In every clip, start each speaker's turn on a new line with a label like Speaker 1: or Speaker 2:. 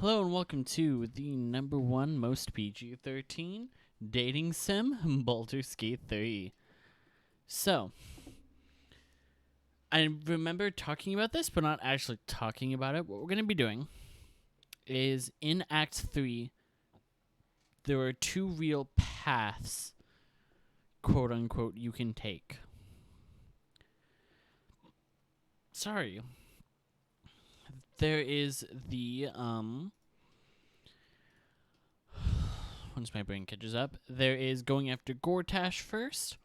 Speaker 1: Hello and welcome to the number one most PG-13 dating sim, Baldur's Gate 3. So, I remember talking about this, but not actually talking about it. What we're going to be doing is in Act 3, there are two real paths, quote unquote, you can take. Sorry. There is the, once my brain catches up, there is going after Gortash first,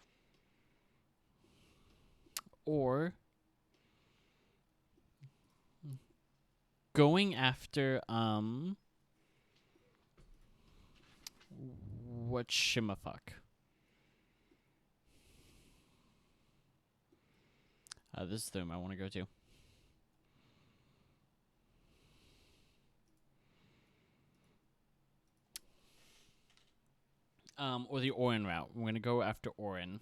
Speaker 1: or going after, whatchamafuck? This is the room I want to go to. Or the Orrin route. We're going to go after Orrin.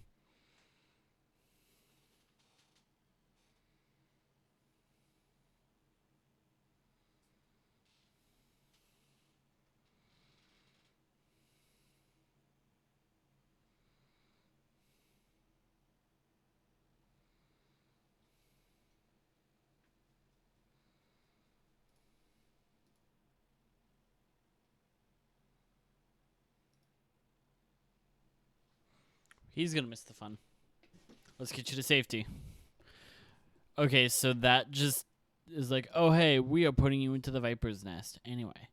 Speaker 1: He's going to miss the fun. Let's get you to safety. Okay, so that just is like, oh, hey, we are putting you into the Viper's Nest. Anyway.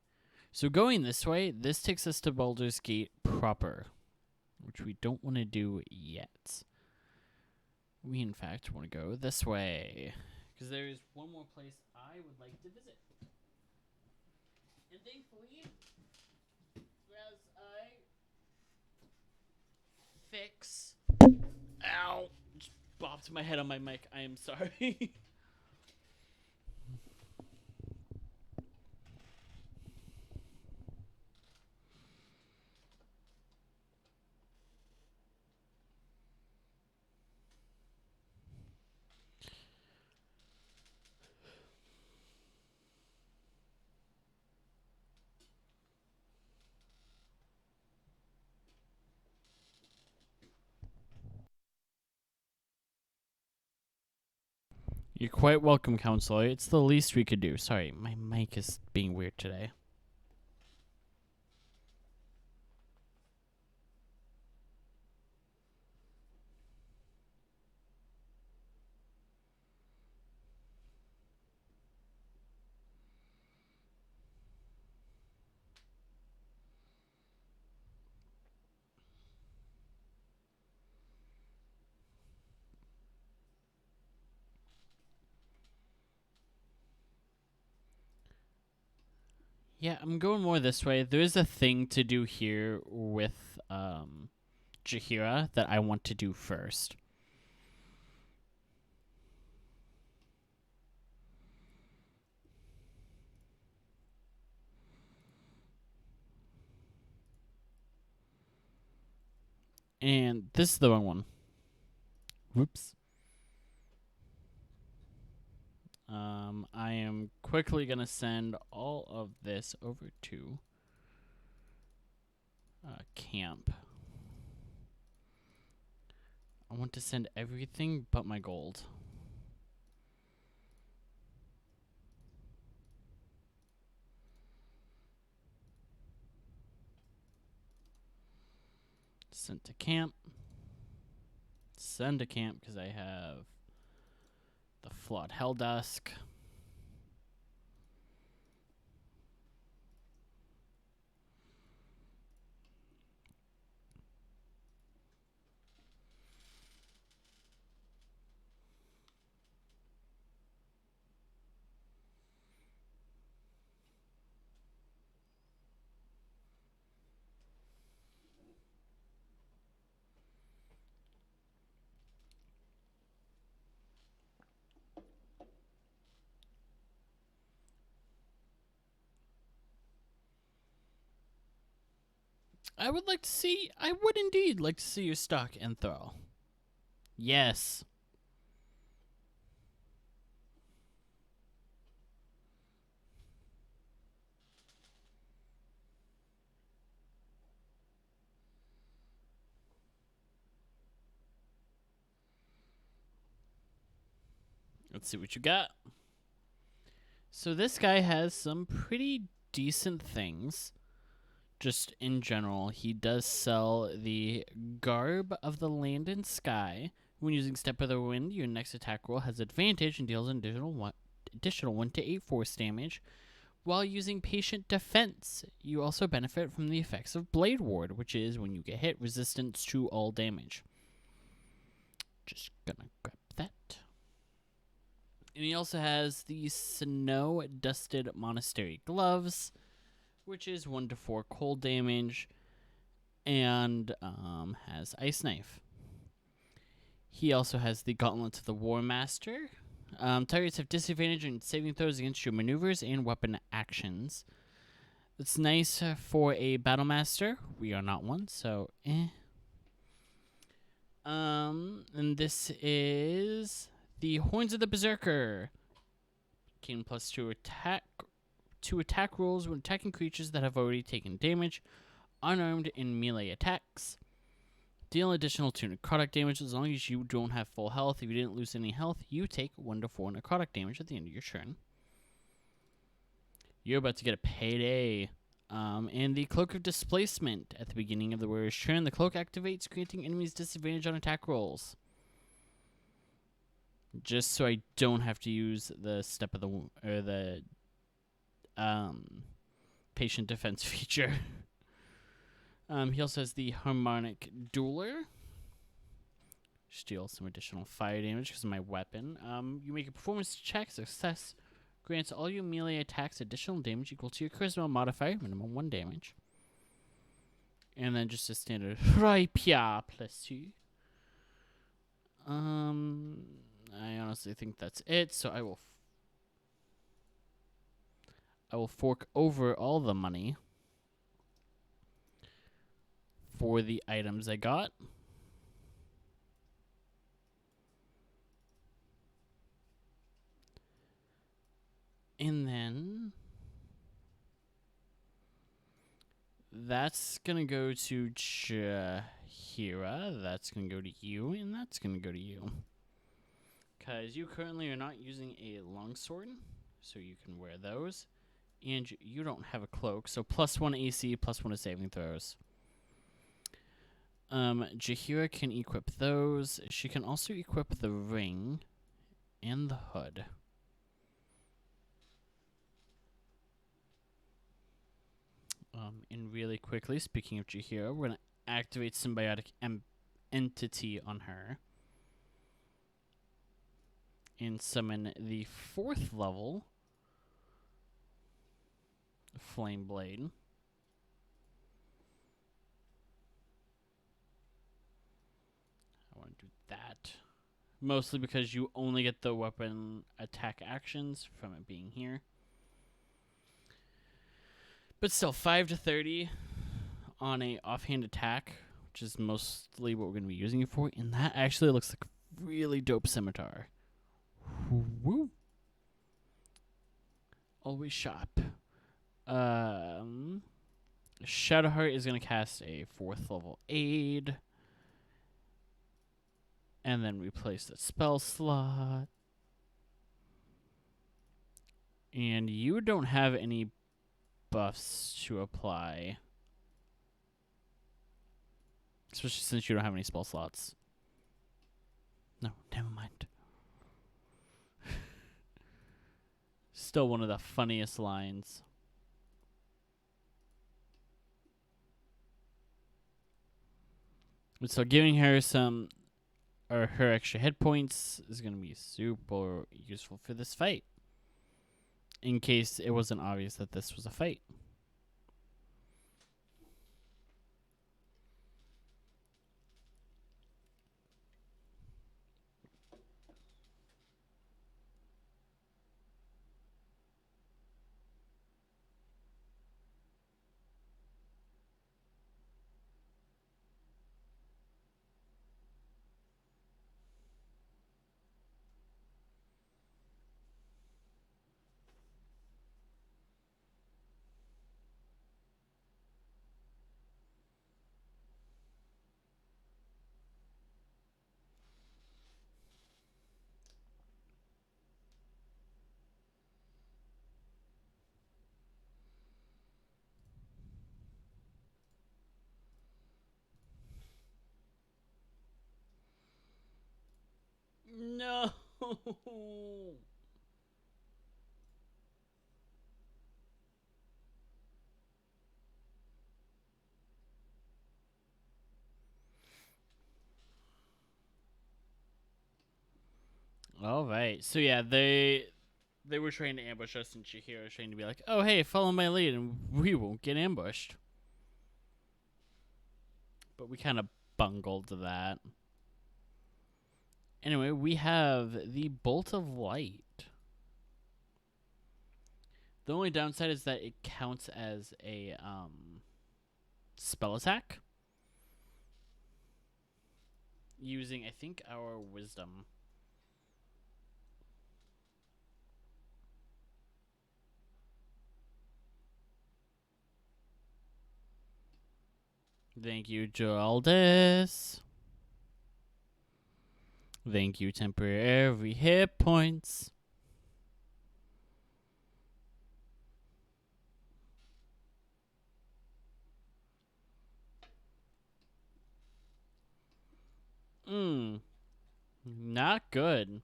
Speaker 1: So going this way, this takes us to Baldur's Gate proper, which we don't want to do yet. We, in fact, want to go this way, because there is one more place I would like to visit. And thankfully, as I fix... Ow! Just bopped my head on my mic. I am sorry. You're quite welcome, Counselor. It's the least we could do. Sorry, my mic is being weird today. Yeah, I'm going more this way. There is a thing to do here with Jaheira that I want to do first. And this is the wrong one. Whoops. I am quickly going to send all of this over to camp. I want to send everything but my gold. Sent to camp. Send to camp because I have the Flawed Helldusk. I would indeed like to see your stock and throw. Yes. let's see what you got. So this guy has some pretty decent things. Just in general, he does sell the Garb of the Land and Sky. When using Step of the Wind, your next attack roll has advantage and deals an additional 1 to 8 force damage. While using Patient Defense, you also benefit from the effects of Blade Ward, which is when you get hit, resistance to all damage. Just gonna grab that. And he also has the Snow Dusted Monastery Gloves, which is 1 to 4 cold damage, and has Ice Knife. He also has the Gauntlets of the War Master. Targets have disadvantage in saving throws against your maneuvers and weapon actions. It's nice for a Battle Master. We are not one, so eh. And this is the Horns of the Berserker. Gain +2 attack rolls when attacking creatures that have already taken damage, unarmed in melee attacks. Deal additional 2 necrotic damage as long as you don't have full health. If you didn't lose any health, you take 1 to 4 necrotic damage at the end of your turn. You're about to get a payday. And the Cloak of Displacement. At the beginning of the wearer's turn, the cloak activates, granting enemies disadvantage on attack rolls. Just so I don't have to use the Patient Defense feature. He also has the Harmonic Dueler. Steal some additional fire damage because of my weapon. You make a performance check. Success grants all your melee attacks additional damage equal to your charisma modifier, minimum 1 damage. And then just a standard rapier +2. I honestly think that's it. So I will fork over all the money for the items I got. And then that's going to go to Jahira. That's going to go to you. And that's going to go to you. Because you currently are not using a longsword. So you can wear those. And you don't have a cloak. So +1 AC, +1 to saving throws. Jahira can equip those. She can also equip the ring and the hood. And really quickly, speaking of Jahira, we're going to activate Symbiotic Entity on her. And summon the 4th level Flame Blade. I want to do that. Mostly because you only get the weapon attack actions from it being here. But still, 5 to 30 on a offhand attack, which is mostly what we're going to be using it for. And that actually looks like a really dope scimitar. Woo! Always sharp. Shadowheart is going to cast a 4th level aid. And then replace the spell slot. And you don't have any buffs to apply. Especially since you don't have any spell slots. No, never mind. Still one of the funniest lines. So giving her her extra hit points is going to be super useful for this fight. In case it wasn't obvious that this was a fight. No. All right. So yeah, they were trying to ambush us, and Chihiro was trying to be like, "Oh hey, follow my lead, and we won't get ambushed." But we kind of bungled that. Anyway, we have the Bolt of Light. The only downside is that it counts as a spell attack using, I think, our Wisdom. Thank you, Geraldus. Thank you, temporary hit points. Not good.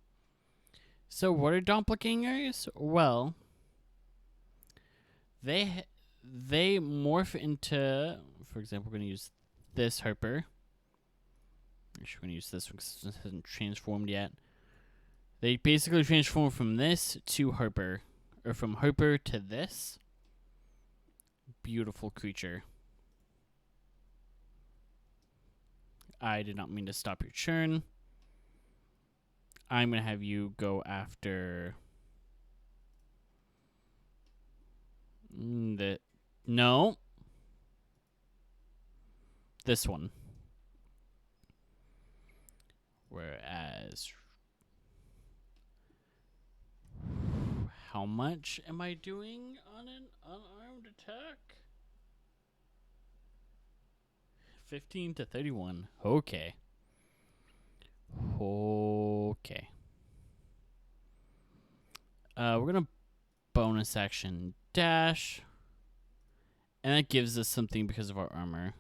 Speaker 1: So what are doppelgangers? Well, they morph into, for example, we're going to use this harper. Actually, we're going to use this one because it hasn't transformed yet. They basically transform from this to harper, or from harper to this. Beautiful creature. I did not mean to stop your churn. I'm going to have you go after no. This one. Whereas, how much am I doing on an unarmed attack? 15 to 31. Okay. Okay. We're going to bonus action dash. And that gives us something because of our armor,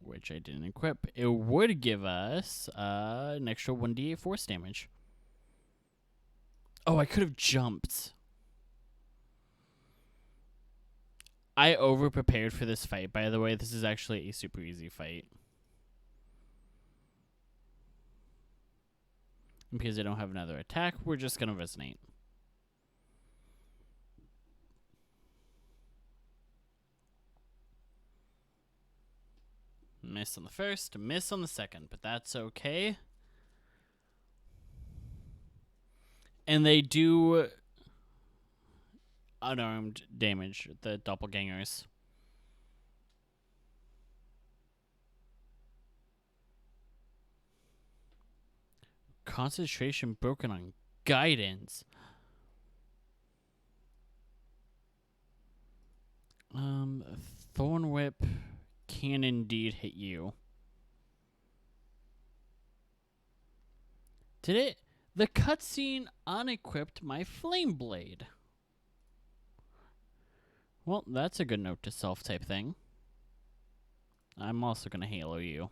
Speaker 1: which I didn't equip. It would give us an extra 1d8 force damage. Oh, I could have jumped. I over-prepared for this fight, by the way. This is actually a super easy fight. Because I don't have another attack, we're just going to resonate. Miss on the first, miss on the second, but that's okay. And they do unarmed damage, the doppelgangers. Concentration broken on guidance. Thorn Whip can indeed hit you. Did it? The cutscene unequipped my Flame Blade. Well, that's a good note to self type thing. I'm also going to Halo you.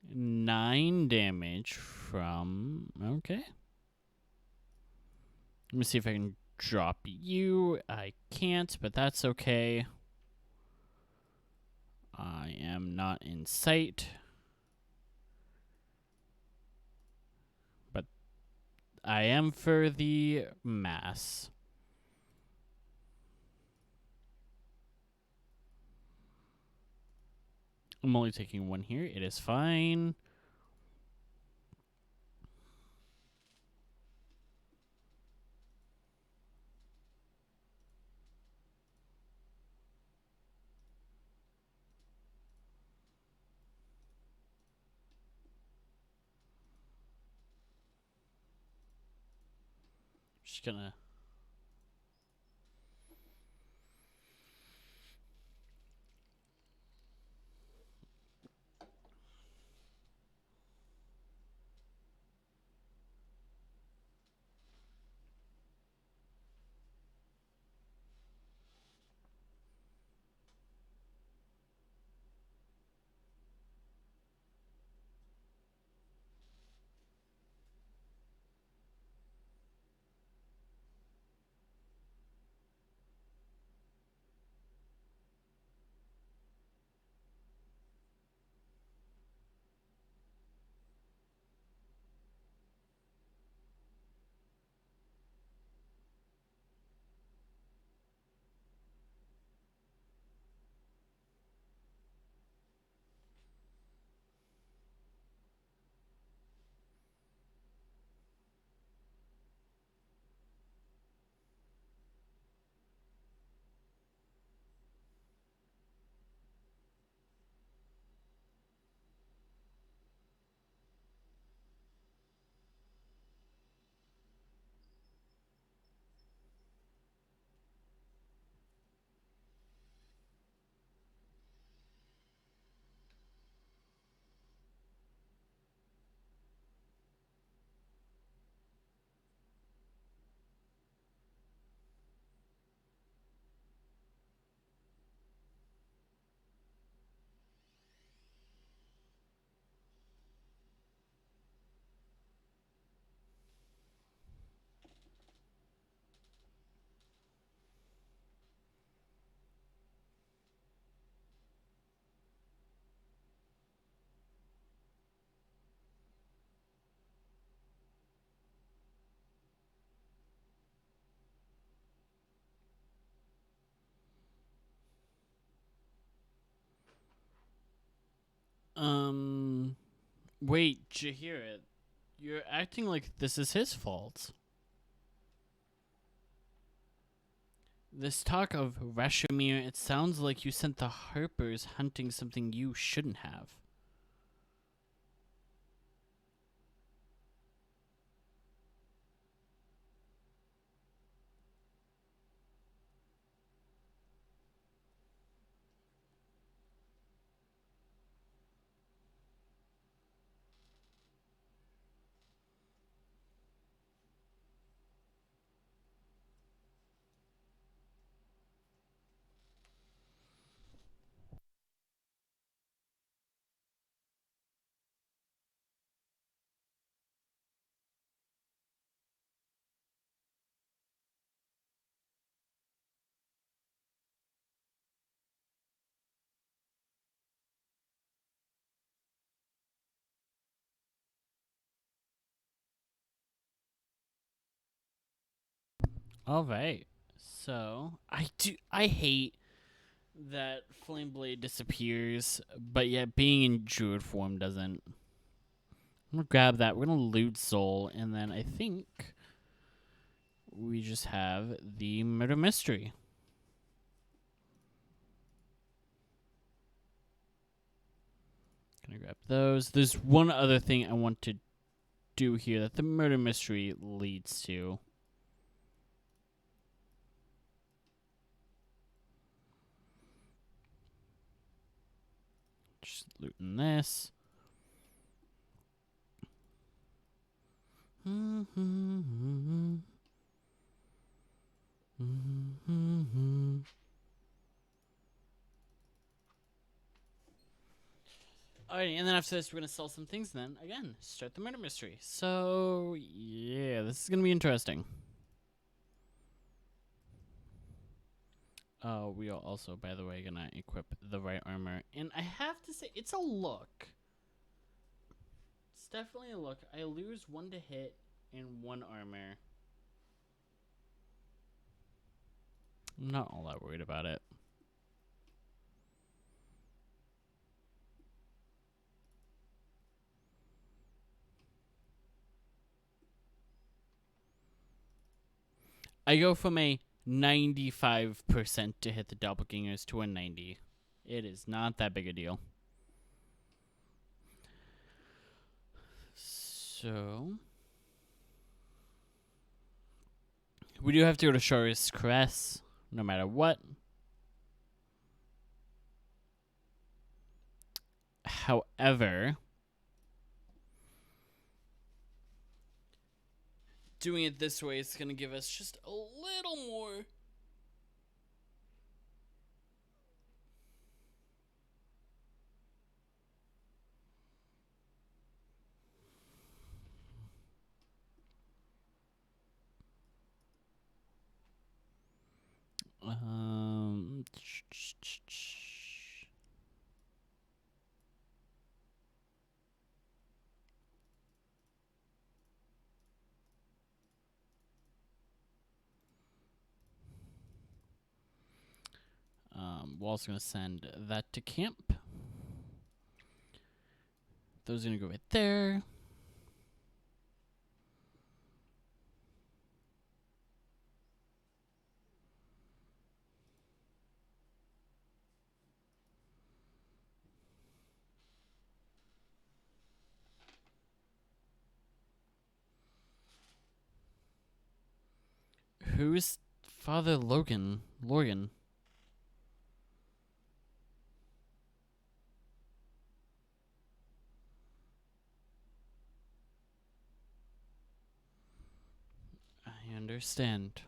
Speaker 1: 9 damage from... Okay. Let me see if I can drop you. I can't, but that's okay. I am not in sight. But I am for the mass. I'm only taking 1 here. It is fine. Just gonna... Wait, Jaheira, you're acting like this is his fault. This talk of Rashomir, it sounds like you sent the Harpers hunting something you shouldn't have. All right. So, I hate that Flameblade disappears, but yet being in druid form doesn't. I'm gonna grab that. We're gonna loot soul, and then I think we just have the murder mystery. Gonna grab those. There's one other thing I want to do here that the murder mystery leads to. Just looting this. Alrighty, and then after this, we're gonna sell some things. And then again, start the murder mystery. So yeah, this is gonna be interesting. We are also, by the way, gonna equip the right armor, and I have to say, it's a look. It's definitely a look. I lose 1 to hit and 1 armor. I'm not all that worried about it. I go from a 95% to hit the doppelgangers to a 90. It is not that big a deal. So we do have to go to Shara's Caress, no matter what. However, doing it this way is going to give us just a little more. Um, we're also going to send that to camp. Those are going to go right there. Who's Father Logan? I understand.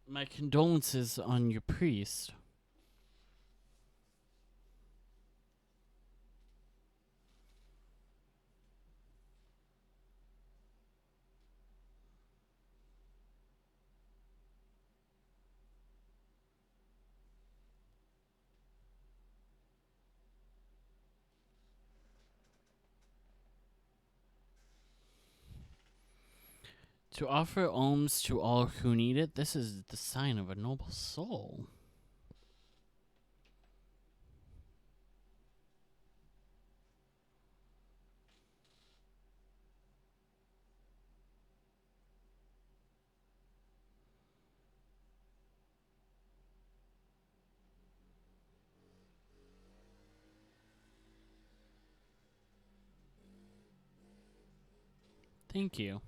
Speaker 1: My condolences on your priest. To offer alms to all who need it, this is the sign of a noble soul. Thank you.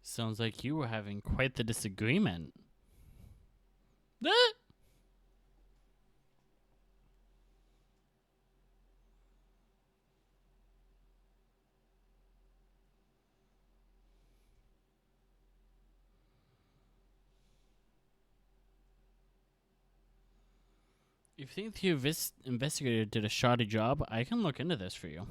Speaker 1: Sounds like you were having quite the disagreement. If you think the investigator did a shoddy job, I can look into this for you.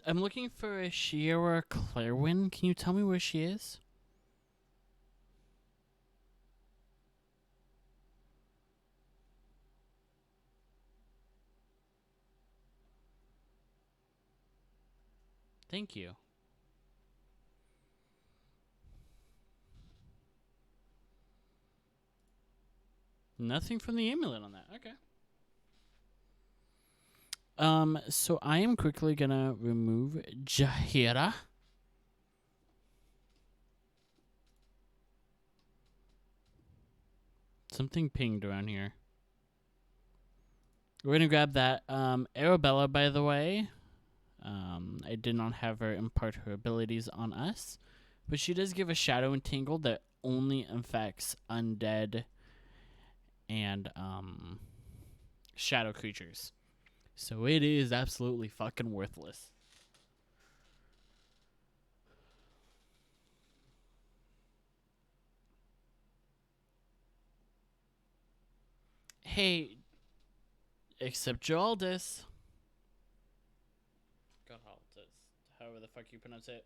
Speaker 1: I'm looking for a Shiera Clairwyn. Can you tell me where she is? Thank you. Nothing from the amulet on that. Okay. So I am quickly gonna remove Jahira. Something pinged around here. We're gonna grab that. Arabella, by the way. I did not have her impart her abilities on us, but she does give a shadow entangle that only affects undead and shadow creatures. So it is absolutely fucking worthless. Hey, except Jaldis. Godhaltis. However the fuck you pronounce it.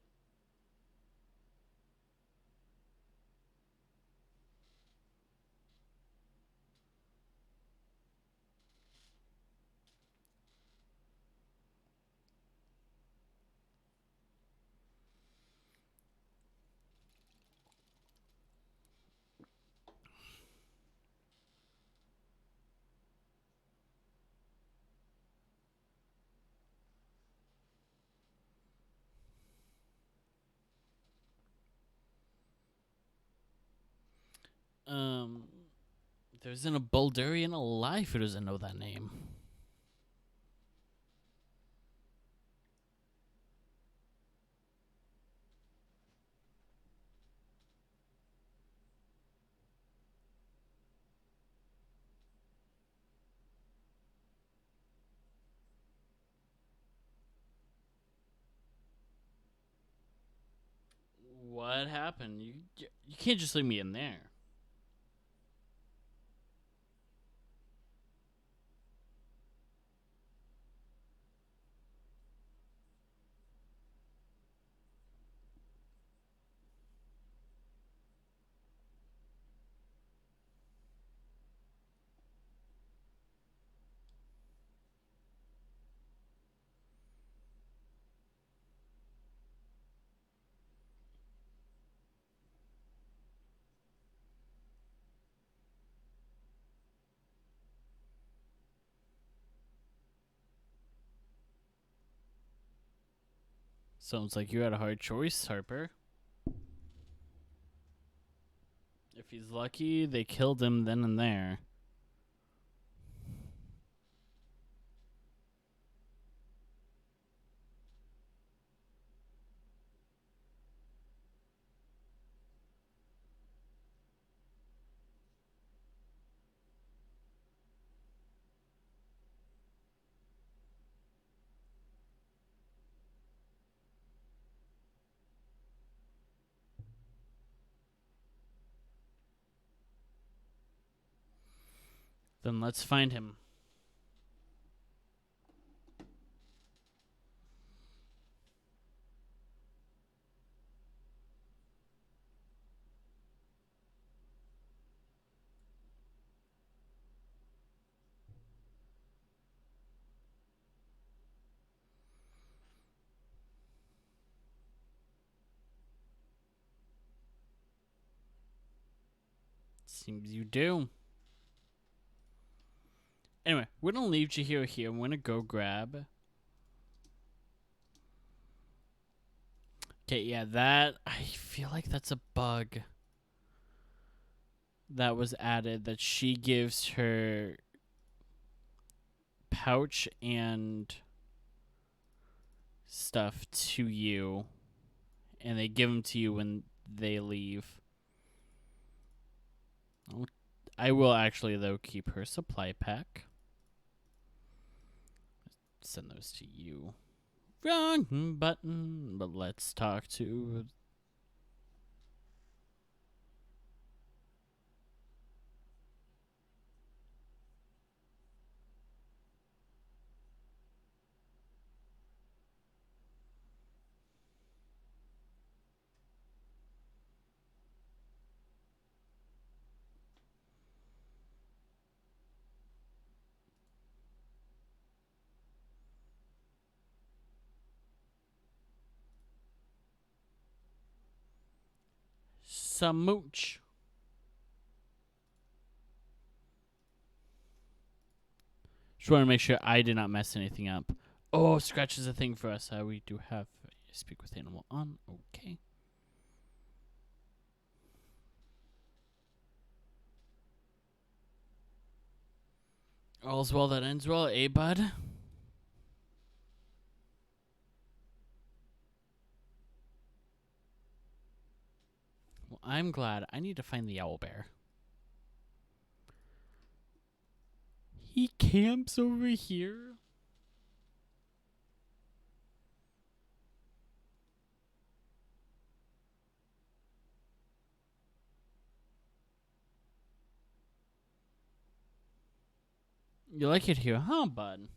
Speaker 1: Um, there isn't a Bouldurian alive who doesn't know that name. What happened? You can't just leave me in there. Sounds like you had a hard choice, Harper. If he's lucky, they killed him then and there. Then let's find him. Seems you do. Anyway, we're gonna leave you here. I'm gonna go grab. Okay, yeah, that I feel like that's a bug that was added that she gives her pouch and stuff to you, and they give them to you when they leave. I will actually, though, keep her supply pack. Send those to you. Wrong button, but let's talk to... Samooch. Just want to make sure I did not mess anything up. Oh, scratch is a thing for us. We do have speak with animal on. Okay. All's well that ends well, eh, bud? Well, I'm glad. I need to find the owlbear. He camps over here? You like it here, huh, bud?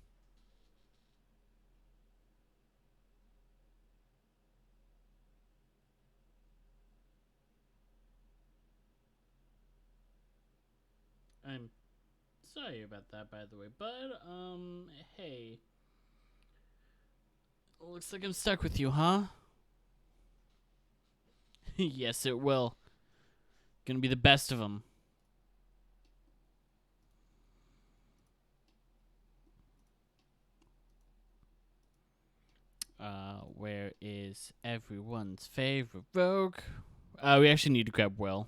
Speaker 1: I'm sorry about that, by the way, bud. Hey. Looks like I'm stuck with you, huh? Yes, it will. Gonna be the best of them. Where is everyone's favorite rogue? We actually need to grab Will.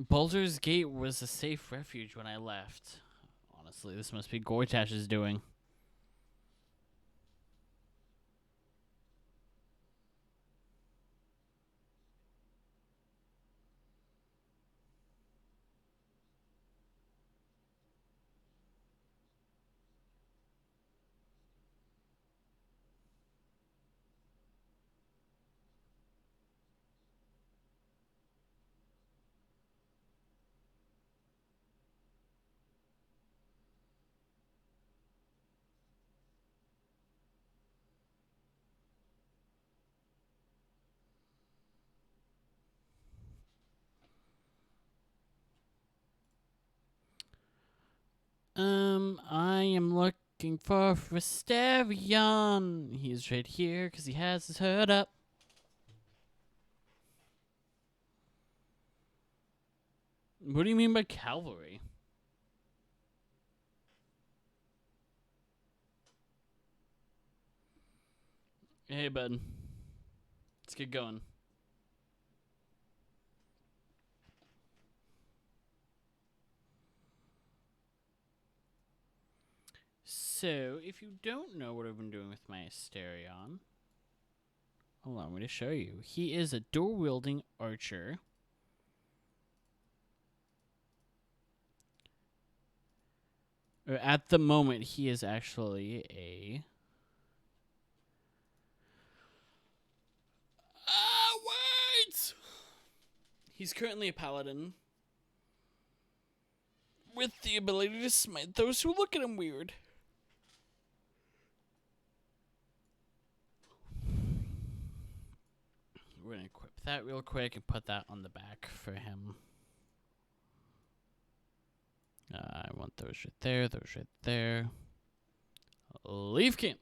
Speaker 1: Baldur's Gate was a safe refuge when I left. Honestly, this must be Goitash's doing. I am looking looking for Risterion. He's right here because he has his hood up. What do you mean by cavalry? Hey, bud. Let's get going. So, if you don't know what I've been doing with my Asterion, allow me to show you. He is a dual-wielding archer. At the moment, he is actually a... wait! He's currently a paladin with the ability to smite those who look at him weird. We're going to equip that real quick and put that on the back for him. I want those right there, those right there. Leave camp.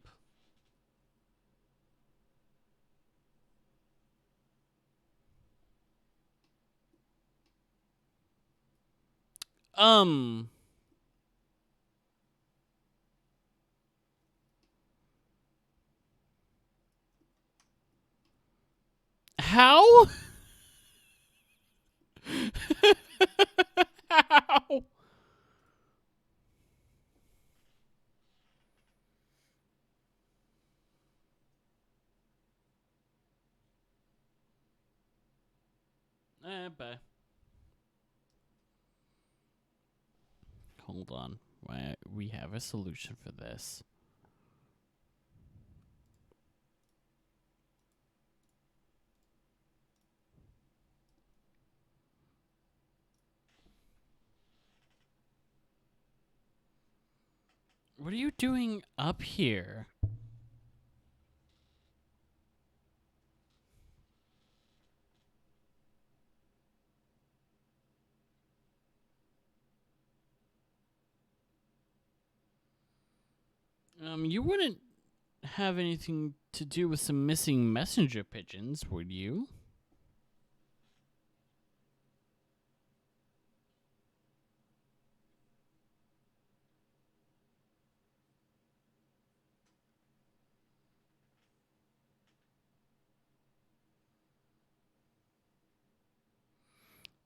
Speaker 1: How? How? Bye. Hold on. We have a solution for this. What are you doing up here? You wouldn't have anything to do with some missing messenger pigeons, would you?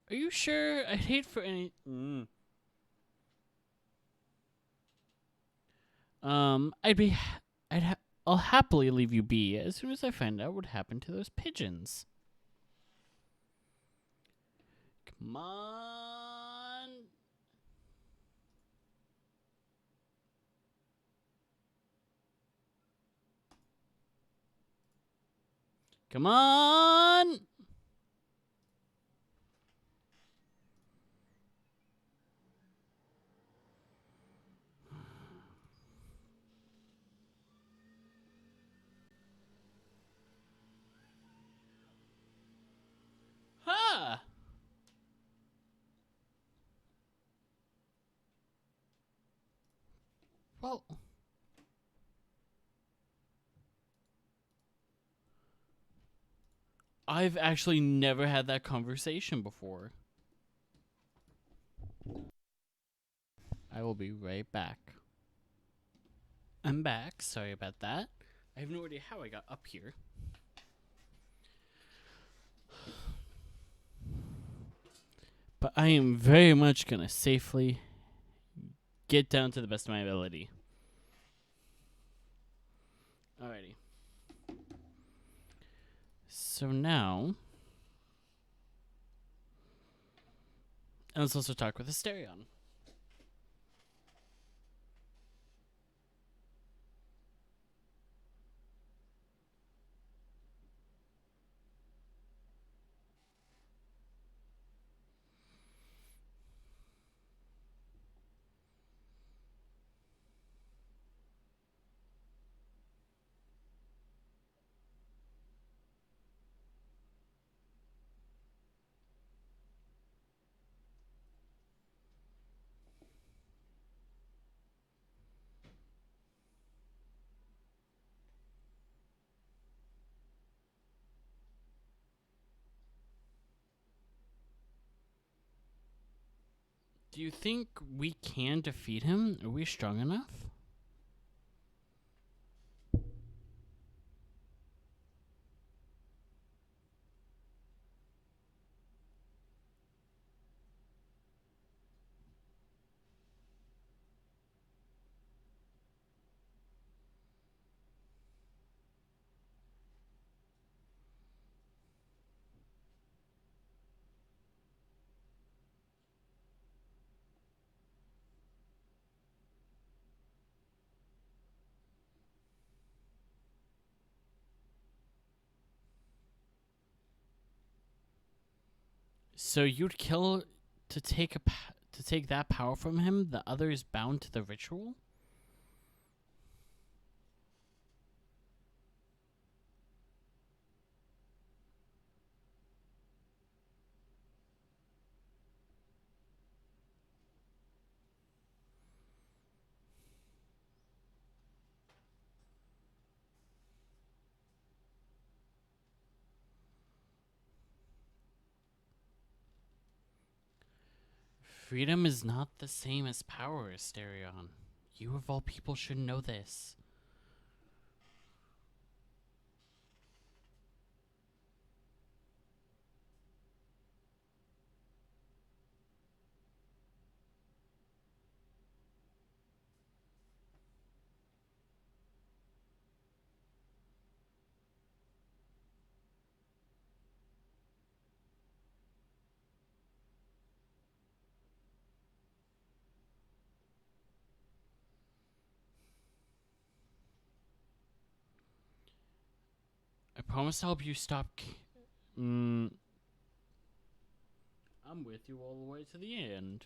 Speaker 1: Are you sure? I'd hate for any... I'll happily leave you be as soon as I find out what happened to those pigeons. Come on. Come on. Ha! Well... I've actually never had that conversation before. I will be right back. I'm back. Sorry about that. I have no idea how I got up here. But I am very much going to safely get down to the best of my ability. Alrighty. So now... And let's also talk with Asterion. Do you think we can defeat him? Are we strong enough? So you'd kill to take to take that power from him, the others bound to the ritual? Freedom is not the same as power, Asterion. You of all people should know this. I promise to help you stop. I'm with you all the way to the end.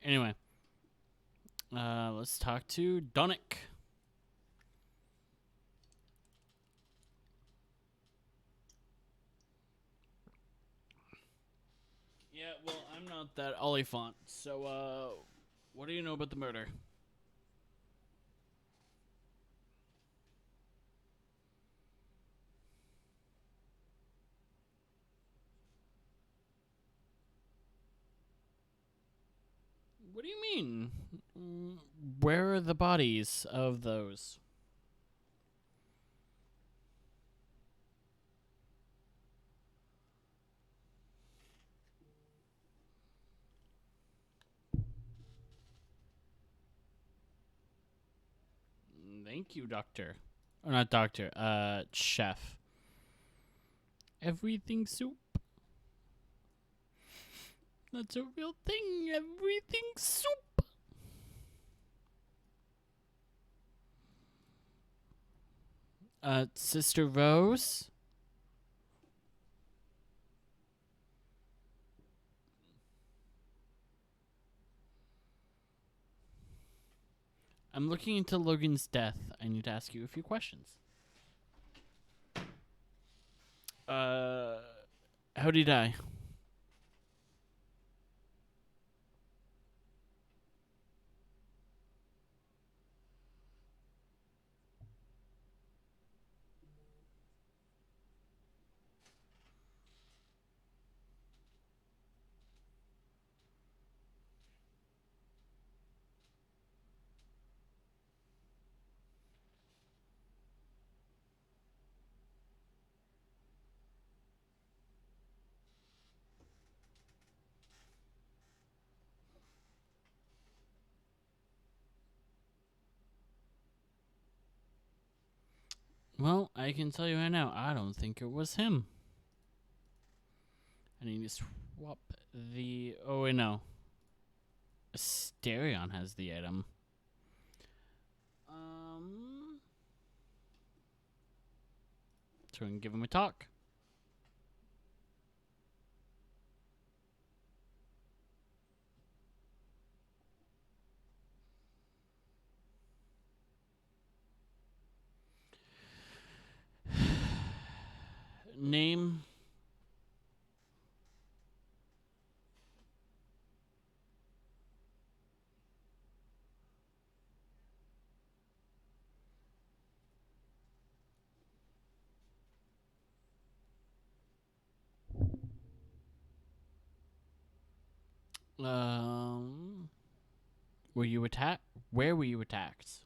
Speaker 1: Anyway, let's talk to Donick. Yeah, well, I'm not that Oliphant, so, what do you know about the murder? What do you mean? Where are the bodies of those? Thank you, doctor. Or not doctor, chef. Everything soup. That's a real thing. Everything soup. Sister Rose? I'm looking into Logan's death. I need to ask you a few questions. How'd he die? Well, I can tell you right now, I don't think it was him. I need to swap the... Oh, wait, no. Asterion has the item. So we can give him a talk. Name. Were you attacked? Where were you attacked?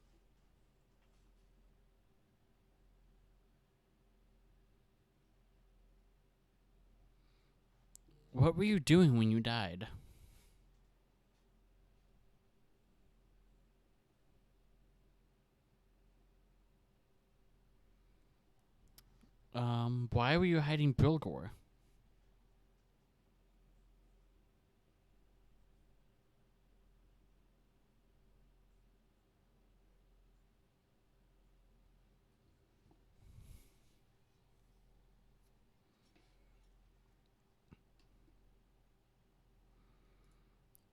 Speaker 1: What were you doing when you died? Why were you hiding Bilgor?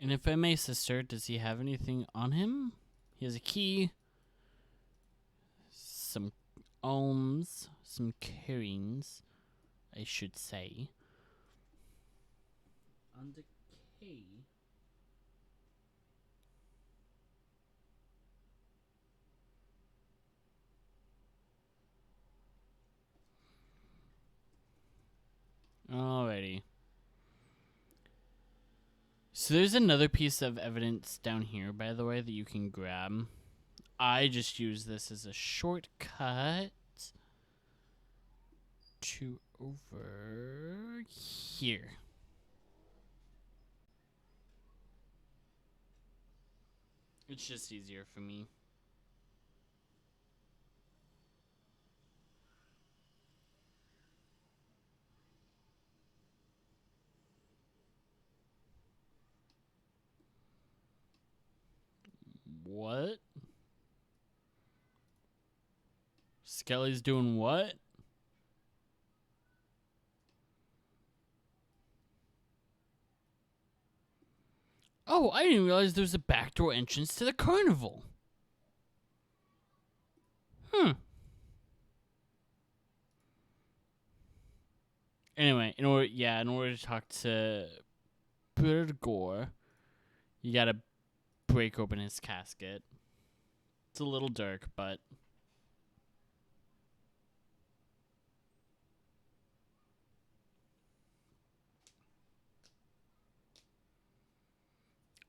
Speaker 1: And if I may, sister, does he have anything on him? He has a key, some alms, some carings, I should say. On the key. Alrighty. So there's another piece of evidence down here, by the way, that you can grab. I just use this as a shortcut to over here. It's just easier for me. What? Skelly's doing what? Oh, I didn't realize there was a backdoor entrance to the carnival. Anyway, in order to talk to Bilgor, you gotta break open his casket. It's a little dark, but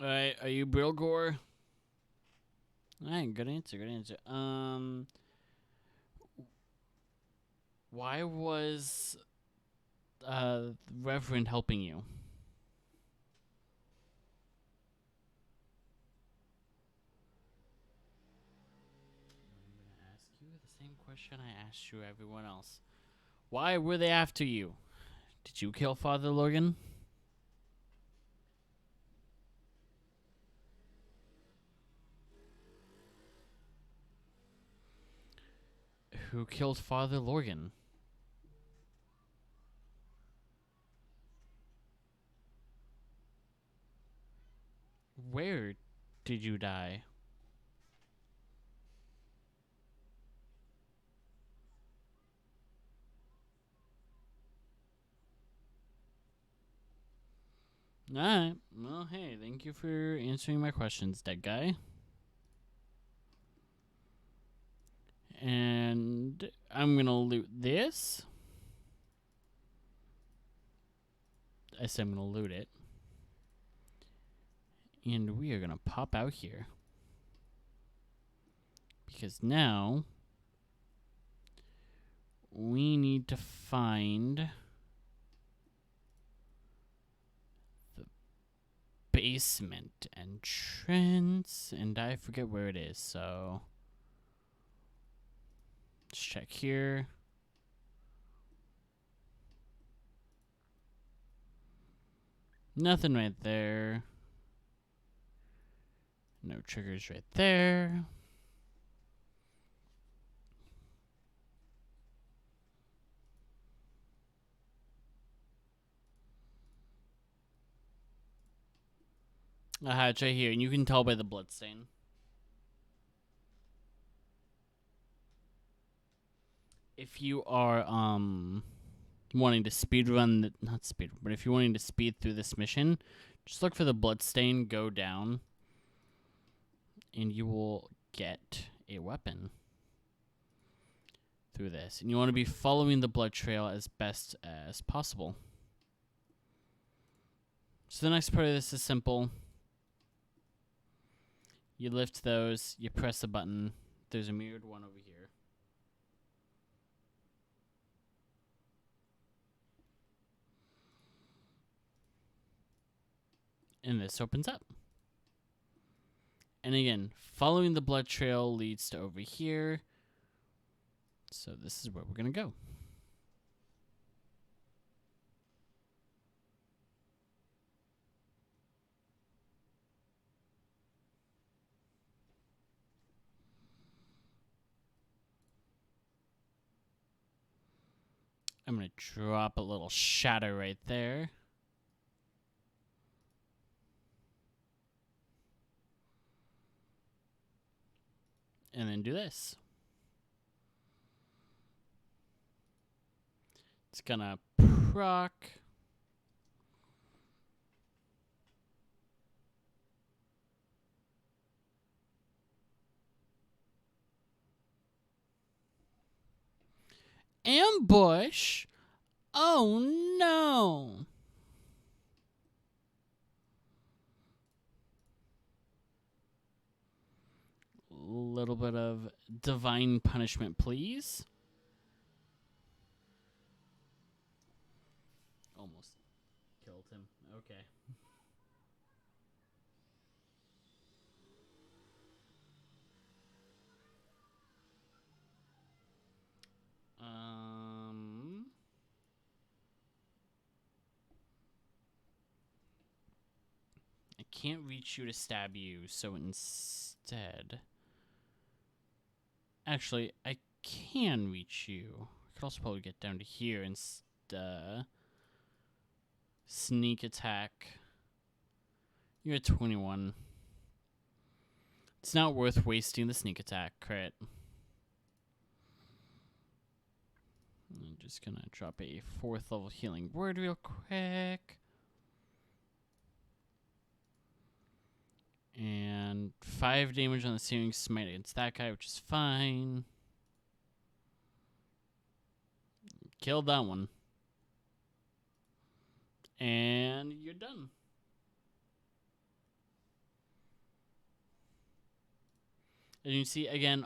Speaker 1: alright, are you Bilgor? Alright, good answer, good answer. Why was the Reverend helping you? I'm gonna ask you the same question I asked you everyone else. Why were they after you? Did you kill Father Logan? Who killed Father Logan? Where did you die? Alright. Well, hey, thank you for answering my questions, dead guy. And I'm gonna loot this. I said I'm gonna loot it. And we are gonna pop out here. Because now we need to find the basement entrance. And I forget where it is, so let's check here. Nothing right there. No triggers right there. Aha, it's right here, and you can tell by the bloodstain. If you are wanting to speedrun, not speed, but if you're wanting to speed through this mission, just look for the bloodstain, go down, and you will get a weapon through this. And you want to be following the blood trail as best as possible. So the next part of this is simple. You lift those, you press a button. There's a mirrored one over here. And this opens up. And again, following the blood trail leads to over here. So this is where we're going to go. I'm going to drop a little shadow right there. And then do this. It's going to proc. Ambush? Oh no! Little bit of divine punishment, please. Almost killed him. Okay. I can't reach you to stab you, so instead... Actually, I can reach you. I could also probably get down to here and sneak attack. You're at 21. It's not worth wasting the sneak attack crit. I'm just gonna drop a 4th level healing word real quick. And 5 damage on the searing smite against that guy, which is fine. Killed that one. And you're done. And you see, again,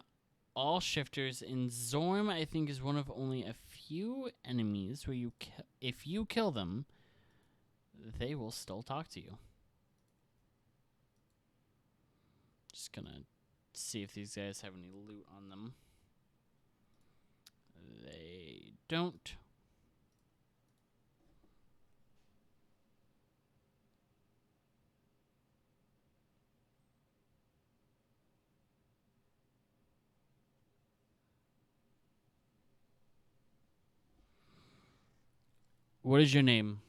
Speaker 1: all shifters. In Zorm, I think, is one of only a few enemies where you if you kill them, they will still talk to you. Just gonna see if these guys have any loot on them. They don't. What is your name?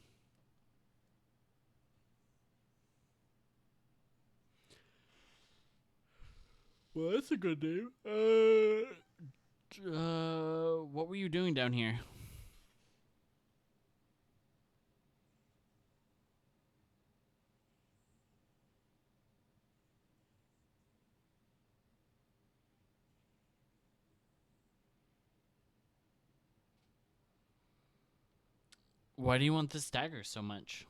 Speaker 1: Well, that's a good name. What were you doing down here? Why do you want this dagger so much?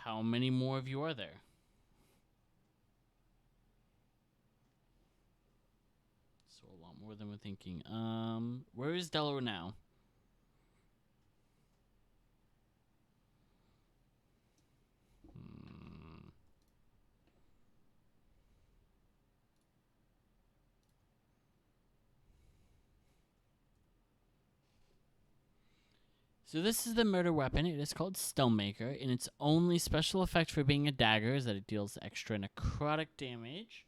Speaker 1: How many more of you are there? So a lot more than we're thinking. Where is Delaware now? So this is the murder weapon. It is called Stonemaker, and its only special effect for being a dagger is that it deals extra necrotic damage,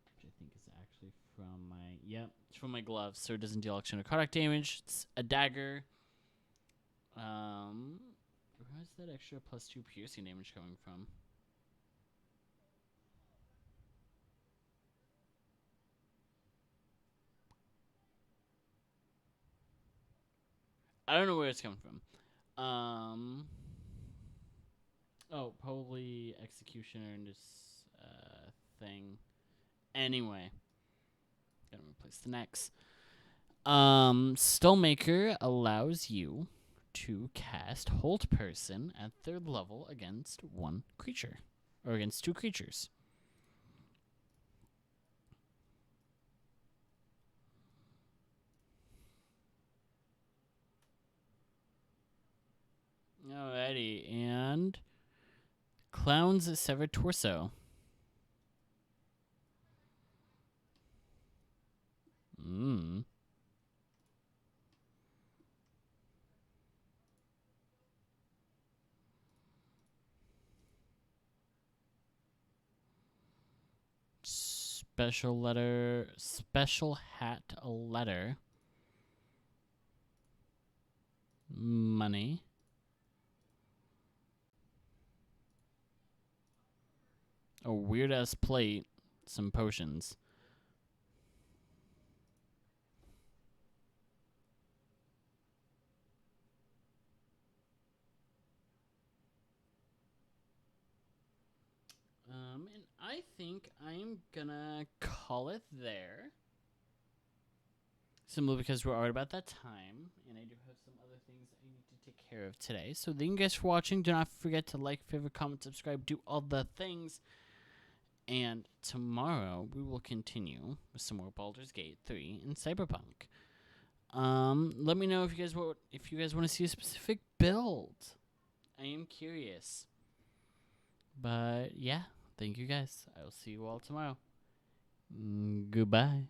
Speaker 1: which I think is actually from my it's from my gloves, so it doesn't deal extra necrotic damage. It's a dagger. Where's that extra +2 piercing damage coming from? I don't know where it's coming from. Oh, probably Executioner and this thing. Anyway, Gonna replace the necks. Spellmaker allows you to cast Hold Person at 3rd level against one creature. Or against 2 creatures. Alrighty, and Clown's Severed Torso. Special hat letter. Money. A weird ass plate. Some potions. And I think I'm gonna call it there. Simply because we're already about that time, and I do have some other things I need to take care of today. So thank you guys for watching. Do not forget to like, favorite, comment, subscribe, do all the things. And tomorrow we will continue with some more Baldur's Gate 3 and Cyberpunk. Let me know if you guys want to see a specific build. I am curious. But yeah, thank you guys. I will see you all tomorrow. Goodbye.